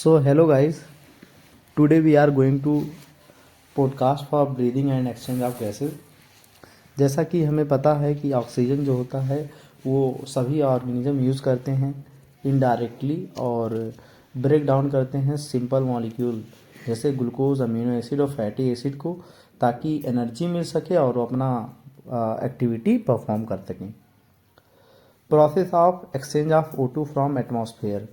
So hello guys, today we are going to podcast for breathing and exchange of gases। जैसा कि हमें पता है कि ऑक्सीजन जो होता है वो सभी ऑर्गेनिज्म यूज़ करते हैं इनडायरेक्टली और ब्रेक डाउन करते हैं सिंपल मॉलिक्यूल जैसे ग्लूकोज, अमीनो एसिड और फैटी एसिड को, ताकि एनर्जी मिल सके और वो अपना एक्टिविटी परफॉर्म कर सकें। Process of exchange of O2 from atmosphere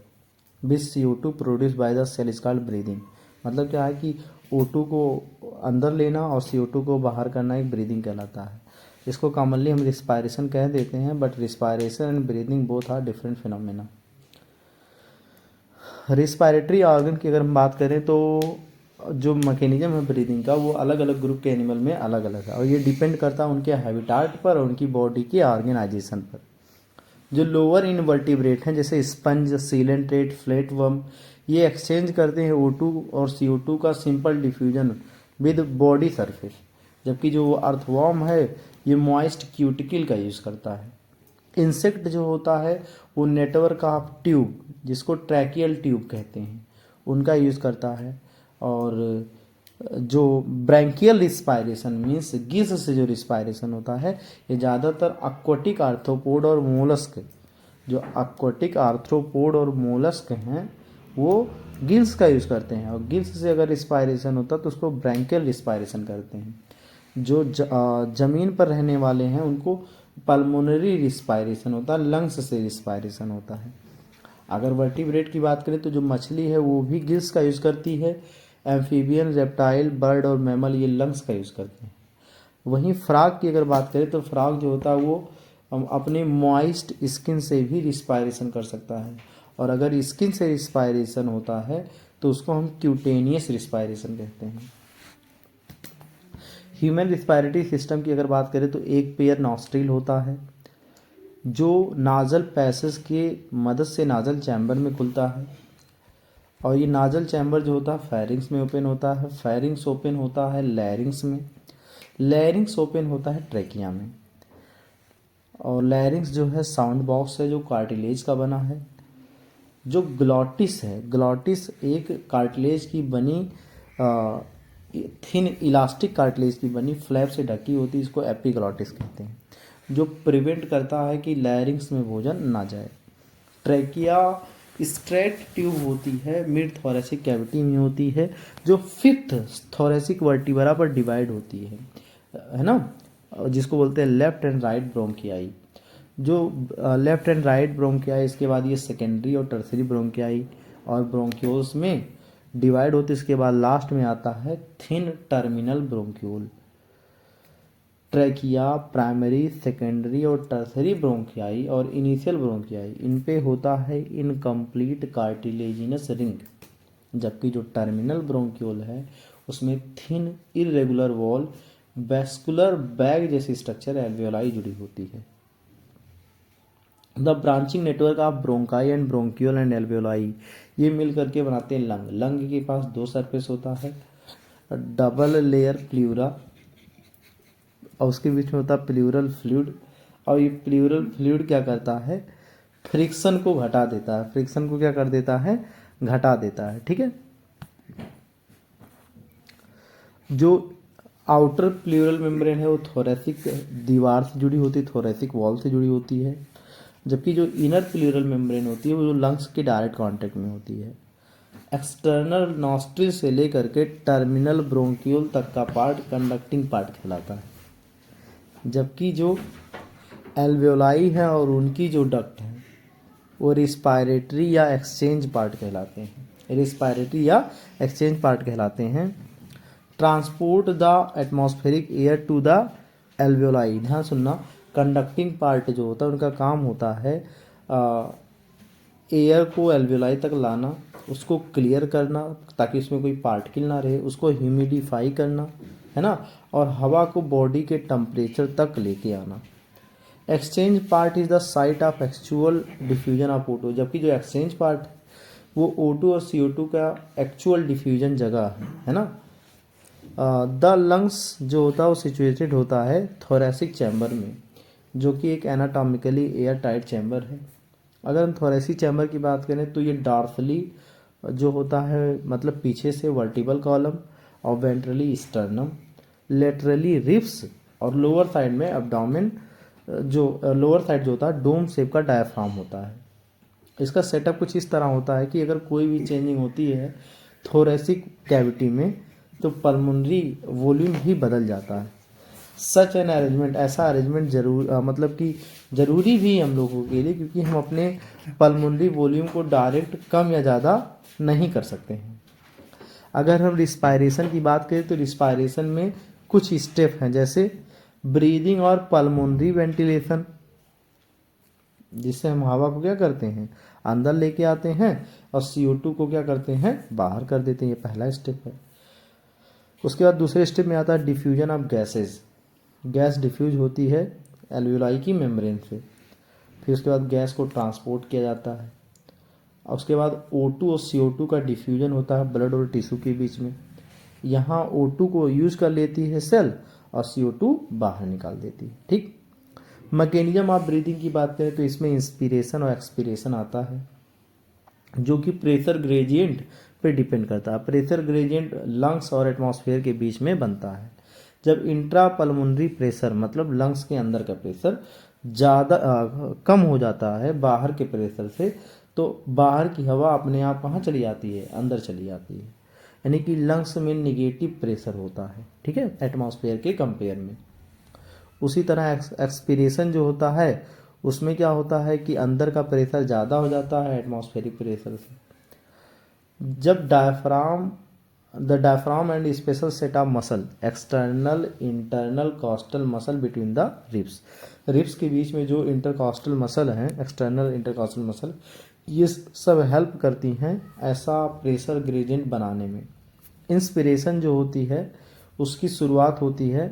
which CO2 produce by the cell is called breathing. मतलब क्या है कि O2 को अंदर लेना और CO2 को बाहर करना एक ब्रीदिंग कहलाता है। इसको कॉमनली हम रिस्पायरेशन कह देते हैं, but respiration and breathing both are different phenomena. Respiratory organ की अगर हम बात करें तो जो मैकेनिज्म है ब्रीदिंग का वो अलग अलग ग्रुप के एनिमल में अलग अलग है और ये डिपेंड करता है उनके हैबिटाट पर और उनकी बॉडी के ऑर्गेनाइजेशन पर। जो लोअर इनवर्टिब्रेट हैं जैसे स्पंज, सीलेंट्रेट, फ्लैटवर्म, ये एक्सचेंज करते हैं O2 और CO2 का simple diffusion with body surface, जबकि जो अर्थवॉर्म है ये मॉइस्ट क्यूटिकल का यूज़ करता है। इंसेक्ट जो होता है वो नेटवर्क ऑफ ट्यूब, जिसको ट्रैकियल ट्यूब कहते हैं, उनका यूज़ करता है। और जो ब्रैंकियल रिस्पायरेशन मीन्स गिल्स से जो रिस्पायरेशन होता है ये ज़्यादातर एक्वाटिक आर्थ्रोपोड और मोलस्क, जो एक्वाटिक आर्थ्रोपोड और मोलस्क हैं वो गिल्स का यूज़ करते हैं और गिल्स से अगर रिस्पायरेशन होता है तो उसको ब्रैंकियल रिस्पायरेशन करते हैं। जो ज़मीन पर रहने वाले हैं उनको पल्मोनरी रिस्पायरेशन होता है, लंग्स से रिस्पायरेशन होता है। अगर वर्टिब्रेट की बात करें तो जो मछली है वो भी गिल्स का यूज़ करती है। एम्फीबियन, रेप्टाइल, बर्ड और मैमल ये लंग्स का यूज़ करते हैं। वहीं फ्रॉग की अगर बात करें तो फ्रॉग जो होता है वो अपने मॉइस्ट स्किन से भी रिस्पायरेशन कर सकता है, और अगर स्किन से रिस्पायरेशन होता है तो उसको हम क्यूटेनियस रिस्पायरेशन कहते हैं। ह्यूमन रिस्पायरेटरी सिस्टम की अगर बात करें तो एक पेयर नॉस्ट्रिल होता है जो नाजल पैसेज के मदद से नाजल चैम्बर में खुलता है, और ये नाजल चैम्बर जो होता है फेरिंग्स में ओपन होता है, फेरिंग्स ओपन होता है लैरिंग्स में, लैरिंग्स ओपन होता है ट्रेकिया में, और लैरिंग्स जो है साउंड बॉक्स है जो कार्टिलेज का बना है। जो ग्लॉटिस है, ग्लॉटिस एक कार्टिलेज की बनी थिन इलास्टिक कार्टिलेज की बनी फ्लैप से ढकी होती है, इसको एपिग्लॉटिस कहते हैं, जो प्रिवेंट करता है कि लैरिंग्स में भोजन ना जाए। ट्रेकिया स्ट्रेट ट्यूब होती है, मिड थोरेसिक कैविटी में होती है, जो फिफ्थ थोरेसिक वर्टिब्रा पर डिवाइड होती है ना, जिसको बोलते हैं लेफ्ट एंड राइट ब्रोंकियाई। जो लेफ्ट एंड राइट ब्रोंकियाई, इसके बाद ये सेकेंडरी और टर्सरी ब्रोंकियाई और ब्रोंक्यूल्स में डिवाइड होती है। इसके बाद लास्ट में आता है thin terminal bronchiole. Trachea, primary, secondary और टर्सरी ब्रोंकियाई और इनिशियल ब्रोंकियाई, इन पे होता है इनकम्प्लीट कार्टिलेजिनस रिंग, जबकि जो टर्मिनल ब्रोंक्यूल है उसमें thin irregular wall vascular bag जैसी स्ट्रक्चर एल्वियोलाई जुड़ी होती है। The branching network of bronchi and bronchiole and alveoli, ये मिल करके बनाते हैं लंग। लंग के पास दो सरफेस होता है, डबल लेयर प्लूरा, और उसके बीच में होता है प्लूरल फ्लूइड, और ये प्लूरल फ्लूइड क्या करता है, फ्रिक्शन को घटा देता है। फ्रिक्शन को क्या कर देता है, घटा देता है। ठीक है। जो आउटर प्लूरल मेम्ब्रेन है वो थोरेसिक दीवार से जुड़ी होती है, थोरेसिक वॉल से जुड़ी होती है, जबकि जो इनर प्लूरल मेम्ब्रेन होती है वो जो लंग्स के डायरेक्ट कांटेक्ट में होती है। एक्सटर्नल नॉस्ट्रिल से लेकर के टर्मिनल ब्रोंक्यूल तक का पार्ट कंडक्टिंग पार्ट कहलाता है, जबकि जो एल्वियोलाई है और उनकी जो डक्ट है वो रिस्पायरेटरी या एक्सचेंज पार्ट कहलाते हैं, रिस्पायरेटरी या एक्सचेंज पार्ट कहलाते हैं। Transport the atmospheric air to the alveoli, ध्यान सुनना, कंडक्टिंग पार्ट जो होता है उनका काम होता है एयर को एल्वियोलाई तक लाना, उसको क्लियर करना ताकि उसमें कोई पार्टिकल ना रहे, उसको ह्यूमिडिफाई करना, है ना, और हवा को बॉडी के टेम्परेचर तक लेके आना। Exchange part is the site of actual diffusion of O2, जबकि जो एक्सचेंज पार्ट वो O2 और CO2 का एक्चुअल डिफ्यूजन जगह है ना। द लंग्स जो होता है वो सिचुएटेड होता है थोरेसिक चैम्बर में, जो कि एक एनाटॉमिकली एयर टाइट चैम्बर है। अगर हम थोरेसिक चैम्बर की बात करें तो ये डार्सली जो होता है मतलब पीछे से वर्टिबल कॉलम, और वेंट्रली स्टर्नम, लेटरली रिब्स, और लोअर साइड में एब्डोमेन, जो लोअर साइड जो होता है डोम शेप का डायफ्राम होता है। इसका सेटअप कुछ इस तरह होता है कि अगर कोई भी चेंजिंग होती है थोरेसिक कैविटी में तो पल्मोनरी वॉल्यूम भी बदल जाता है। सच एन अरेंजमेंट, ऐसा अरेंजमेंट मतलब कि ज़रूरी भी है हम लोगों के लिए, क्योंकि हम अपने पल्मोनरी वॉल्यूम को डायरेक्ट कम या ज़्यादा नहीं कर सकते हैं। अगर हम रिस्पायरेशन की बात करें तो रिस्पायरेशन में कुछ स्टेप हैं, जैसे ब्रीदिंग और पल्मोनरी वेंटिलेशन, जिससे हम हवा को क्या करते हैं अंदर लेके आते हैं और CO2 को क्या करते हैं बाहर कर देते हैं। ये पहला स्टेप है। उसके बाद दूसरे स्टेप में आता है diffusion of gases. Gas diffuse होती है एल्वियोलाई की मेम्ब्रेन से, फिर उसके बाद गैस को ट्रांसपोर्ट किया जाता है, और उसके बाद O2 और CO2 का डिफ्यूजन होता है ब्लड और टिश्यू के बीच में। यहाँ O2 को यूज कर लेती है सेल और CO2 बाहर निकाल देती है। ठीक। मैकेनिज्म ऑफ ब्रीदिंग की बात करें तो इसमें इंस्पिरेशन और एक्सपिरेशन आता है, जो कि प्रेशर ग्रेडियंट पे डिपेंड करता है। प्रेशर ग्रेडियंट लंग्स और एटमॉस्फेयर के बीच में बनता है। जब इंट्रा पल्मोनरी प्रेशर मतलब लंग्स के अंदर का प्रेशर ज़्यादा कम हो जाता है बाहर के प्रेशर से, तो बाहर की हवा अपने आप कहाँ चली जाती है अंदर चली जाती है, यानी कि लंग्स में निगेटिव प्रेशर होता है। ठीक है, एटमॉस्फेयर के कंपेयर में। उसी तरह एक्सपीरेशन जो होता है उसमें क्या होता है कि अंदर का प्रेशर ज़्यादा हो जाता है एटमॉस्फेरिक प्रेशर से। जब the diaphragm and special set of muscle external internal costal muscle between the ribs, ribs के बीच में जो इंटरकॉस्टल मसल हैं, एक्सटर्नल इंटरकॉस्टल मसल, ये सब हेल्प करती हैं ऐसा प्रेशर ग्रेडियंट बनाने में। इंस्पिरेशन जो होती है उसकी शुरुआत होती है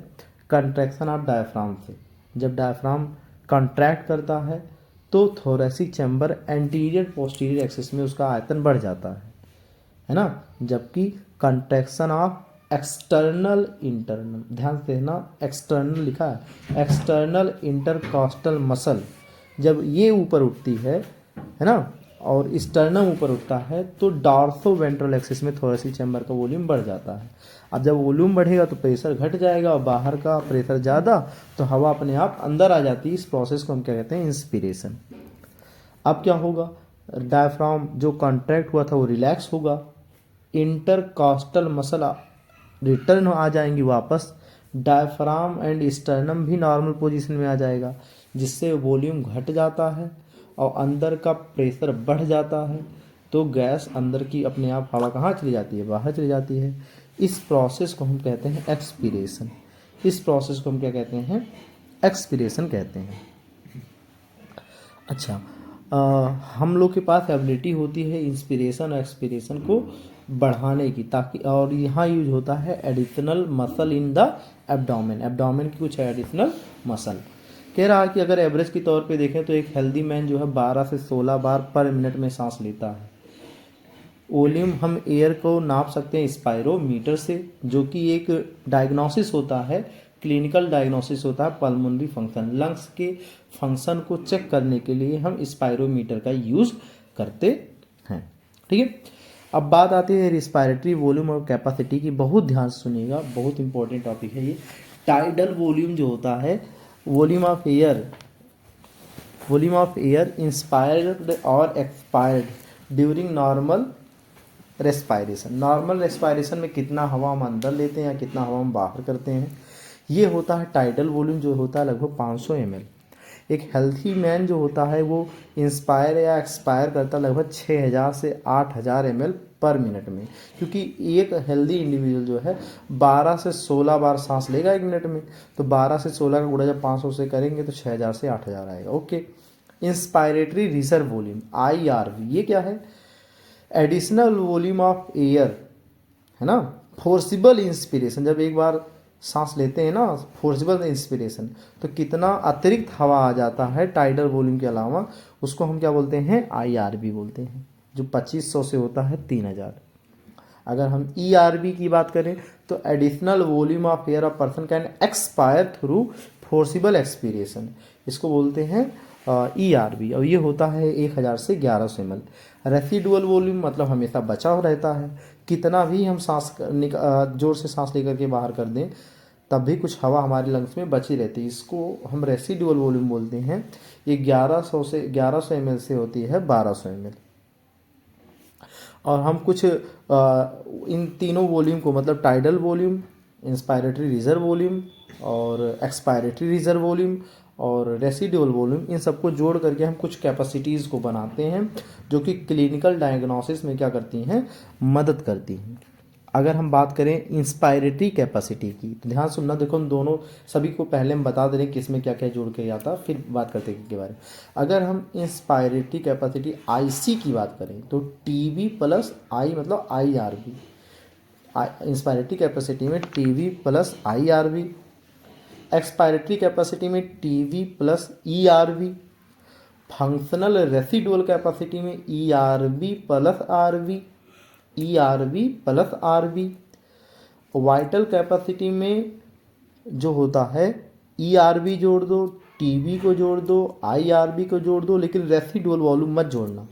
कंट्रैक्शन ऑफ डायफ्राम से। जब डायफ्राम कॉन्ट्रैक्ट करता है तो thoracic chamber anterior posterior axis में उसका आयतन बढ़ जाता है ना। जबकि कंट्रैक्शन ऑफ एक्सटर्नल इंटरनल, ध्यान से देना एक्सटर्नल लिखा है, एक्सटर्नल इंटरकॉस्टल मसल, जब ये ऊपर उठती है ना, और स्टर्नम ऊपर उठता है तो डॉर्सो वेंट्रल एक्सिस में थोरेसिक चैम्बर का वॉल्यूम बढ़ जाता है। अब जब वॉल्यूम बढ़ेगा तो प्रेशर घट जाएगा, और बाहर का प्रेशर ज़्यादा तो हवा अपने आप अंदर आ जाती है। इस प्रोसेस को हम क्या कहते हैं इंस्पिरेशन। अब क्या होगा, डायफ्राम जो कॉन्ट्रैक्ट हुआ था वो रिलैक्स होगा, इंटरकॉस्टल मसल रिटर्न आ जाएंगी वापस, डायफ्राम एंड स्टर्नम भी नॉर्मल पोजीशन में आ जाएगा, जिससे वॉल्यूम घट जाता है और अंदर का प्रेशर बढ़ जाता है, तो गैस अंदर की अपने आप हवा कहाँ चली जाती है बाहर चली जाती है। इस प्रोसेस को हम कहते हैं एक्सपीरेशन। इस प्रोसेस को हम क्या कहते हैं एक्सपीरेशन कहते हैं। अच्छा, हम लोग के पास एबिलिटी होती है इंस्पिरेशन और एक्सपीरेशन को बढ़ाने की, ताकि, और यहाँ यूज होता है additional muscle in the abdomen, abdomen की कुछ एडिशनल मसल। कह रहा है कि अगर एवरेज के तौर पे देखें तो एक हेल्दी मैन जो है 12 से 16 बार पर मिनट में सांस लेता है। वॉल्यूम हम एयर को नाप सकते हैं स्पायरोमीटर से, जो कि एक डायग्नोसिस होता है, क्लिनिकल डायग्नोसिस होता है पल्मोनरी फंक्शन, लंग्स के फंक्शन को चेक करने के लिए हम स्पायरोमीटर का यूज करते हैं। ठीक है, अब बात आती है रिस्पायरेटरी वॉल्यूम और कैपेसिटी की। बहुत ध्यान से सुनिएगा, बहुत इंपॉर्टेंट टॉपिक है ये। टाइडल वॉल्यूम जो होता है, वॉल्यूम ऑफ एयर इंस्पायर्ड और expired during normal respiration. Normal respiration में कितना हवा हम अंदर लेते हैं या कितना हवा हम बाहर करते हैं, ये होता है टाइडल वॉल्यूम, जो होता है लगभग 500 ml। एक हेल्थी मैन जो होता है वो इंस्पायर या एक्सपायर करता है लगभग 6000 से 8000 ml पर मिनट में, क्योंकि एक हेल्दी इंडिविजुअल जो है 12 से 16 बार सांस लेगा एक मिनट में, तो 12 से 16 का गुणा जब 500 से करेंगे तो 6000 से 8000 आएगा। Okay. Inspiratory reserve volume IRV, ये क्या है, एडिशनल वॉल्यूम ऑफ एयर है ना। फोर्सिबल इंस्पिरेशन, जब एक बार सांस लेते हैं ना फोर्सिबल इंस्पिरेशन, तो कितना अतिरिक्त हवा आ जाता है टाइडल वॉल्यूम के अलावा, उसको हम क्या बोलते हैं IRV बोलते हैं, जो 2500 से होता है 3000। अगर हम ERV की बात करें तो additional volume of air a person can expire through forcible expiration, इसको बोलते हैं ERV, और ये होता है 1000 से 1100 ml। रेसिडुअल वॉल्यूम मतलब हमेशा बचा हुआ रहता है, कितना भी हम जोर से सांस लेकर के बाहर कर दें तब भी कुछ हवा हमारे लंग्स में बची रहती है, इसको हम रेसिडुअल वॉल्यूम बोलते हैं। ये 1100 ml से होती है 1200 ml। और हम कुछ इन तीनों वॉल्यूम को मतलब tidal volume, inspiratory reserve volume और एक्सपायरेटरी रिजर्व वॉल्यूम और रेसिडुअल वॉल्यूम, इन सबको जोड़ करके हम कुछ कैपेसिटीज़ को बनाते हैं जो कि क्लिनिकल डायग्नोसिस में क्या करती हैं, मदद करती हैं। अगर हम बात करें इंस्पायरेटरी कैपेसिटी की तो ध्यान सुनना, देखो हम दोनों सभी को पहले हम बता दे रहे हैं किस में क्या क्या जोड़ के आता, फिर बात करते हैं के बारे में। अगर हम इंस्पायरेटरी कैपेसिटी IC की बात करें तो TB प्लस I मतलब IRV, इंस्पायरेटरी कैपेसिटी में TB plus IRV, expiratory capacity में TB plus ERV, functional residual capacity में ERV plus RV, ERV plus RV, vital capacity में जो होता है ERV जोड़ दो, TB को जोड़ दो, IRV को जोड़ दो, लेकिन रेसिडुअल वॉल्यूम मत जोड़ना,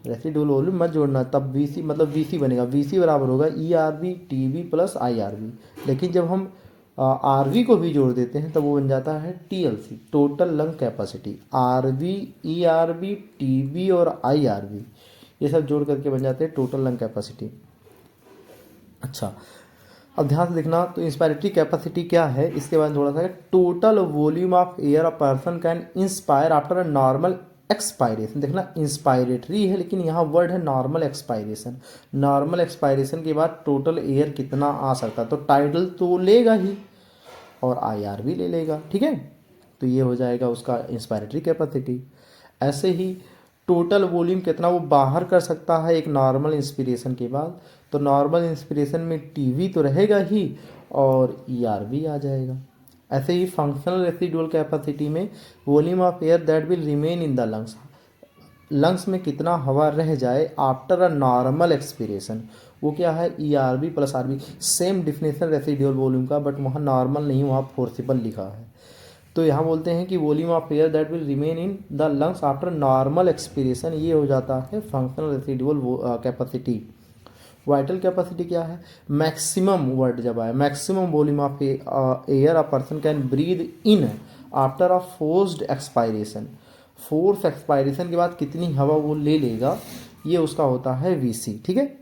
रेसिडुअल वॉल्यूम मत जोड़ना, तब VC मतलब VC बनेगा, VC बराबर होगा ERV TB प्लस IRV। लेकिन जब हम RV को भी जोड़ देते हैं तब वो बन जाता है TLC, total lung capacity. RV ERV TB और IRV ये सब जोड़ करके बन जाते हैं टोटल लंग कैपेसिटी। अच्छा, अब ध्यान से देखना, तो इंस्पायरेटरी कैपेसिटी क्या है इसके बारे में थोड़ा सा। Total volume of air a person can inspire after a normal expiration. देखना इंस्पायरेटरी है लेकिन यहाँ वर्ड है नॉर्मल एक्सपायरेशन। नॉर्मल एक्सपायरेशन के बाद टोटल एयर कितना आ सकता है, तो टाइडल तो लेगा ही और IR भी ले लेगा, ठीक है। तो ये हो जाएगा उसका इंस्पायरेटरी कैपेसिटी। ऐसे ही टोटल वॉल्यूम कितना वो बाहर कर सकता है एक नॉर्मल इंस्पिरेशन के बाद, तो नॉर्मल इंस्पिरेशन में TB तो रहेगा ही और ERV आ जाएगा। ऐसे ही फंक्शनल रेसिडुअल कैपेसिटी में volume of air that will remain in the lungs, lungs में कितना हवा रह जाए आफ्टर अ नॉर्मल एक्सपिरेशन, वो क्या है ERV plus RV। Same definition residual volume का, बट वहाँ नॉर्मल नहीं, वहाँ फोर्सिबल लिखा है। तो यहाँ बोलते हैं कि volume of air that will remain in the lungs after normal expiration, ये हो जाता है functional residual capacity. Vital capacity क्या है, मैक्सिमम वर्ड जब आए, maximum volume of air a person can breathe in after a forced expiration. Force expiration के बाद कितनी हवा वो ले लेगा, ये उसका होता है VC, ठीक है।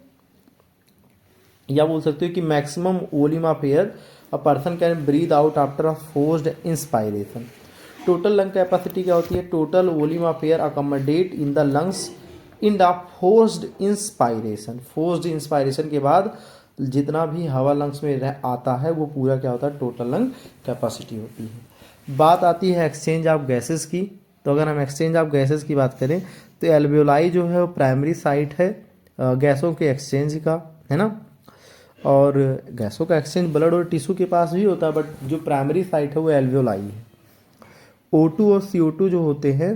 या बोल सकते हो कि maximum volume of air a person can breathe out after a forced inspiration. Total lung capacity क्या होती है, total volume of air accommodate in the lungs in the forced inspiration. Forced inspiration के बाद जितना भी हवा लंग्स में आता है वो पूरा क्या होता है, टोटल लंग कैपेसिटी होती है। बात आती है एक्सचेंज ऑफ गैसेस की, तो अगर हम एक्सचेंज ऑफ गैसेस की बात करें तो एल्वियोलाई जो है वो प्राइमरी साइट है गैसों के एक्सचेंज का, है ना। और गैसों का एक्सचेंज ब्लड और टिश्यू के पास भी होता है, बट जो प्राइमरी साइट है वो एल्वियोलाई है। O2 और CO2 जो होते हैं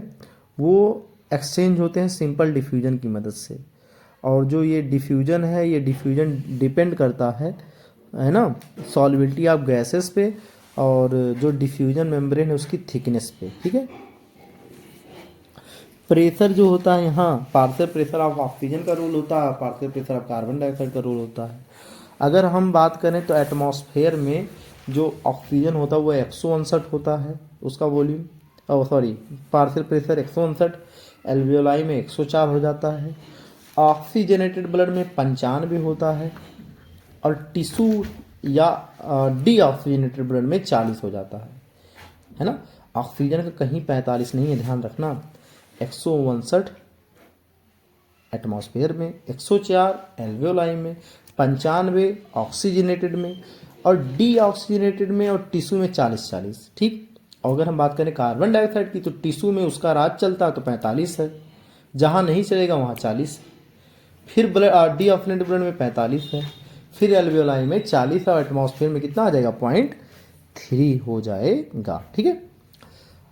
वो एक्सचेंज होते हैं सिंपल डिफ्यूजन की मदद से। और जो ये डिफ्यूजन है, ये डिफ्यूजन डिपेंड करता है ना, सॉल्युबिलिटी ऑफ गैसेस पे और जो डिफ्यूजन मेम्ब्रेन है उसकी थिकनेस पे, ठीक है। प्रेशर जो होता है यहाँ, पार्शियल प्रेशर ऑफ ऑक्सीजन का रोल होता है, partial pressure of carbon dioxide का रोल होता है। अगर हम बात करें तो एटमॉस्फेयर में जो ऑक्सीजन होता है वो 159 होता है उसका volume, sorry partial pressure 159, alveoli में 104 हो जाता है। ऑक्सीजनेटेड ब्लड में 95 होता है और टिश्यू या डीऑक्सीजनेटेड ब्लड में 40 हो जाता है ना। ऑक्सीजन का कहीं 45 नहीं है, ध्यान रखना। 159 एटमॉस्फेयर में, 104 एल्वियोलाई में, 95 ऑक्सीजनेटेड में और डीऑक्सीजनेटेड में और टिश्यू में 40-40, ठीक। और अगर हम बात करें कार्बन डाइऑक्साइड की तो टिश्यू में उसका राज चलता है तो 45 है, जहाँ नहीं चलेगा वहाँ 40, फिर ब्लड डीऑक्सीजनेटेड ब्लड में 45 है, फिर एल्वियोलाई में 40 और एटमॉस्फेयर में कितना आ जाएगा 0.3 हो जाएगा, ठीक है।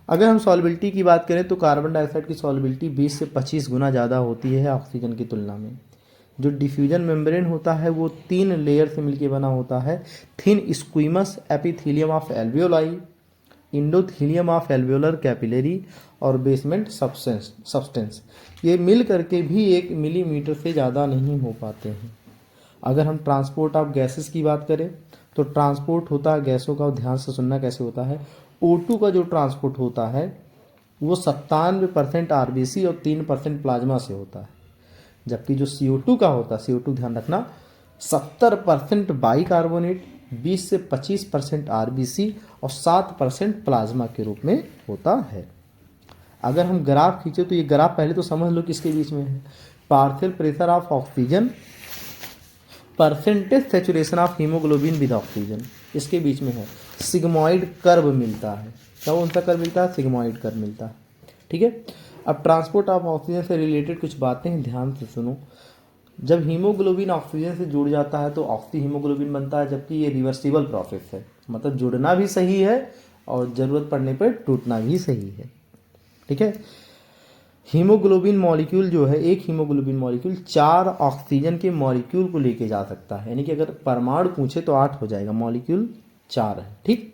अगर हम सॉल्युबिलिटी की बात करें तो कार्बन डाइऑक्साइड की सॉल्युबिलिटी 20 से 25 गुना ज़्यादा होती है ऑक्सीजन की तुलना में। जो डिफ्यूजन मेम्ब्रेन होता है वो 3 लेयर से मिलकर बना होता है। Thin squamous epithelium of alveoli, endothelium of alveolar capillary और बेसमेंट सब्सटेंस ये मिल करके भी 1 मिलीमीटर से ज़्यादा नहीं हो पाते हैं। अगर हम ट्रांसपोर्ट ऑफ गैसेस की बात करें तो ट्रांसपोर्ट होता है गैसों का, और ध्यान से सुनना कैसे होता है। O2 का जो ट्रांसपोर्ट होता है वो 97% आरबीसी और 3% प्लाज्मा से होता है, जबकि जो CO2 का होता है, CO2 ध्यान रखना, 70% बाइकार्बोनेट, 20 से 25% आरबीसी और 7% प्लाज्मा के रूप में होता है। अगर हम ग्राफ खींचे तो ये ग्राफ पहले तो समझ लो किसके बीच में है। Partial pressure of oxygen, percentage saturation of haemoglobin with oxygen, इसके बीच में है। सिग्मॉइड कर्व मिलता है। क्या कौन सा कर्व मिलता है? सिग्मॉइड कर्व मिलता है। ठीक है। अब ट्रांसपोर्ट ऑफ ऑक्सीजन से रिलेटेड कुछ बातें हैं, ध्यान से सुनो। जब हीमोग्लोबिन ऑक्सीजन से जुड़ जाता है तो ऑक्सी हीमोग्लोबिन बनता है, जबकि ये रिवर्सिबल प्रोसेस है, मतलब जुड़ना भी सही है और ज़रूरत पड़ने पर टूटना भी सही है। ठीक है। हीमोग्लोबिन मॉलिक्यूल जो है, एक हीमोग्लोबिन मॉलिक्यूल 4 ऑक्सीजन के मॉलिक्यूल को लेके जा सकता है, यानी कि अगर परमाणु पूछे तो 8 हो जाएगा, मॉलिक्यूल 4 है। ठीक।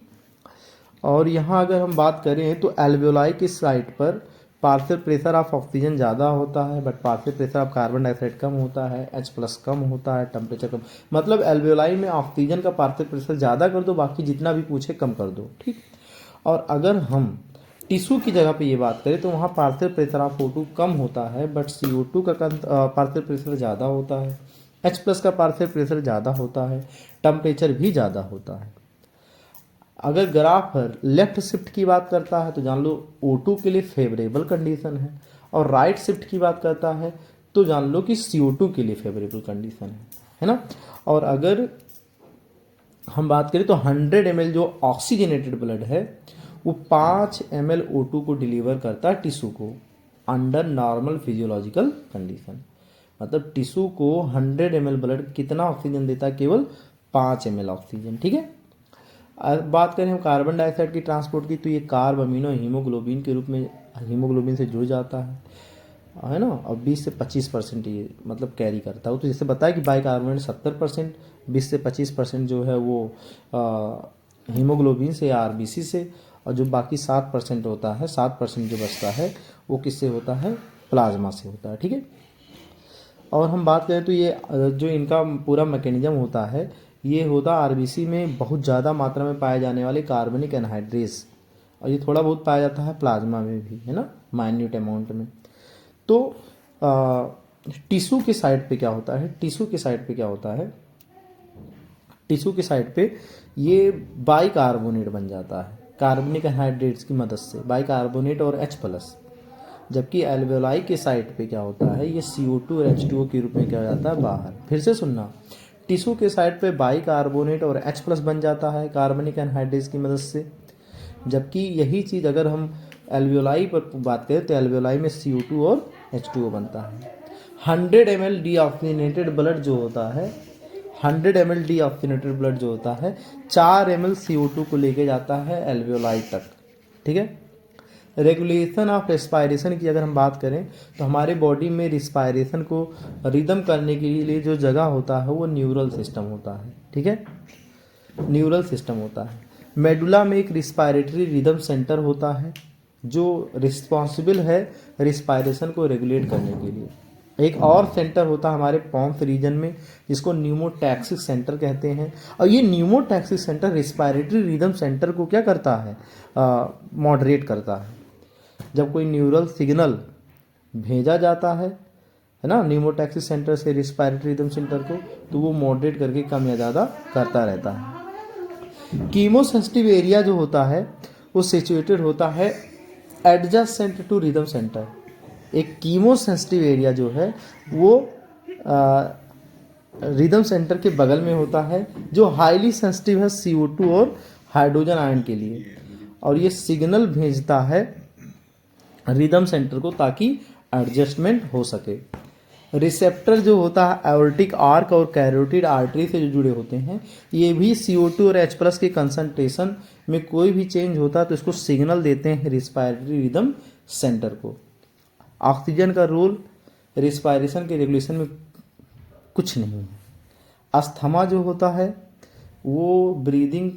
और यहाँ अगर हम बात करें तो एल्वेओलाई के साइट पर पार्शियल प्रेशर ऑफ ऑक्सीजन ज़्यादा होता है, but partial pressure of carbon dioxide कम होता है, H+ कम होता है, टेम्परेचर कम। मतलब एल्वेओलाई में ऑक्सीजन का पार्शियल प्रेशर ज़्यादा कर दो, बाकी जितना भी पूछे कम कर दो। ठीक। और अगर हम टिश्यू की जगह पे ये बात करें तो वहाँ पार्शियल प्रेशर ऑफ O2 कम होता है, बट CO2 का पार्शियल प्रेशर ज़्यादा होता है, H+ का पार्शियल प्रेशर ज़्यादा होता है, टेम्परेचर भी ज़्यादा होता है। अगर ग्राफ लेफ्ट शिफ्ट की बात करता है तो जान लो O2 के लिए फेवरेबल कंडीशन है, और राइट शिफ्ट की बात करता है तो जान लो कि CO2 के लिए फेवरेबल कंडीशन है ना। और अगर हम बात करें तो 100 ml जो ऑक्सीजनेटेड ब्लड है वो 5 ml O2 को डिलीवर करता है टिश्यू को, अंडर नॉर्मल फिजियोलॉजिकल कंडीशन। मतलब टिश्यू को 100 ml ब्लड कितना ऑक्सीजन देता है? केवल 5 ml ऑक्सीजन। ठीक है। अब बात करें हम कार्बन डाइऑक्साइड की ट्रांसपोर्ट की, तो ये कार्ब अमीनो हीमोग्लोबिन के रूप में हीमोग्लोबिन से जुड़ जाता है ना, और 20 से 25% ये मतलब कैरी करता है। तो जैसे बताया कि बाइकार्बोनेट 70%, 20 से 25% जो है वो हीमोग्लोबिन से, आरबीसी से, और जो बाकी 7% होता है, 7% जो बचता है वो किससे होता है? प्लाज्मा से होता है। ठीक है। और हम बात करें तो ये जो इनका पूरा मैकेनिज्म होता है ये होता आरबीसी में बहुत ज़्यादा मात्रा में पाए जाने वाले कार्बनिक एनहाइड्रेस, और ये थोड़ा बहुत पाया जाता है प्लाज्मा में भी, है ना, माइन्यूट अमाउंट में। तो टिश्यू के साइड पे क्या होता है? टिश्यू के साइड पे क्या होता है? टिश्यू के साइड पे ये बाइकार्बोनेट बन जाता है कार्बनिक एनहाइड्रेट्स की मदद से, बाइकार्बोनेट और H+। जबकि एल्वेओलाई के साइड पे क्या होता है? ये CO2 और H2O के रूप में क्या हो जाता है? बाहर। फिर से सुनना, टिश्यू के साइड पे बाइकार्बोनेट और H+ बन जाता है कार्बनिक एनहाइड्रेट्स की मदद से, जबकि यही चीज़ अगर हम एल्वेओलाई पर बात करें तो एल्वेओलाई में CO2 और H2O बनता है। 100 ml डीऑक्सीजनेटेड ब्लड जो होता है, 100 ml डीऑक्सीजनेटेड ब्लड जो होता है 4 ml CO2 को लेके जाता है एल्वेओलाई तक। ठीक है। रेगुलेशन ऑफ रेस्पायरेशन की अगर हम बात करें तो हमारे बॉडी में रिस्पायरेशन को रिदम करने के लिए जो जगह होता है वो न्यूरल सिस्टम होता है। ठीक है। न्यूरल सिस्टम होता है। मेडुला में एक रिस्पायरेटरी रिदम सेंटर होता है जो रिस्पॉन्सिबल है रिस्पायरेशन को रेगुलेट करने के लिए। एक और सेंटर होता है हमारे पॉम्स रीजन में जिसको न्यूमोटैक्सिक सेंटर कहते हैं, और ये pneumotaxic centre respiratory rhythm centre को क्या करता है? मॉडरेट करता है। जब कोई न्यूरल सिग्नल भेजा जाता है ना, न्यूमोटैक्सिक सेंटर से रिस्पायरेटरी रिदम सेंटर को, तो वो मॉडरेट करके कम या ज़्यादा करता रहता है। कीमोसेंसिटिव एरिया जो होता है वो सिचुएटेड होता है एडजेसेंट टू रिदम सेंटर। एक कीमोसेंसिटिव एरिया जो है वो रिदम सेंटर के बगल में होता है, जो हाईली सेंसिटिव है CO2 और हाइड्रोजन आयन के लिए, और ये सिग्नल भेजता है रिदम सेंटर को ताकि एडजस्टमेंट हो सके। रिसेप्टर जो होता है एओर्टिक आर्क और कैरोटिड आर्टरी से जो जुड़े होते हैं, ये भी CO2 और H+ के कंसंट्रेशन में कोई भी चेंज होता है तो इसको सिग्नल देते हैं रिस्पायरेटरी रिदम सेंटर को। ऑक्सीजन का रोल रिस्पायरेशन के रेगुलेशन में कुछ नहीं है। अस्थमा जो होता है वो ब्रीदिंग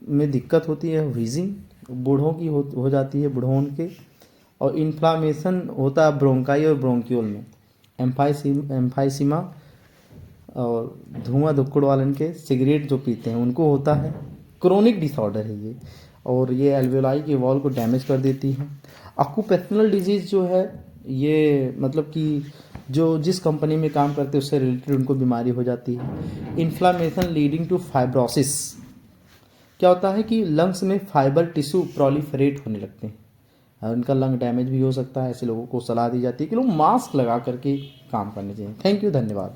में दिक्कत होती है, व्हीजिंग, बूढ़ों की हो जाती है, बूढ़ों के। और इन्फ्लामेशन होता है ब्रोंकाई और ब्रोंक्यूल में, एम्फाइसीमा और धुआं धुक्कड़ वालन के, सिगरेट जो पीते हैं उनको होता है। क्रोनिक डिसऑर्डर है ये, और ये एल्वेलाई के वॉल को डैमेज कर देती है। ऑक्यूपेशनल डिजीज़ जो है ये मतलब कि जो जिस कंपनी में काम करते हैं उससे रिलेटेड उनको बीमारी हो जाती है। इन्फ्लामेशन लीडिंग टू फाइब्रोसिस, क्या होता है कि लंग्स में फाइबर टिश्यू प्रोलिफरेट होने लगते हैं और उनका लंग डैमेज भी हो सकता है। ऐसे लोगों को सलाह दी जाती है कि लोग मास्क लगा करके काम करने चाहिए। थैंक यू, धन्यवाद।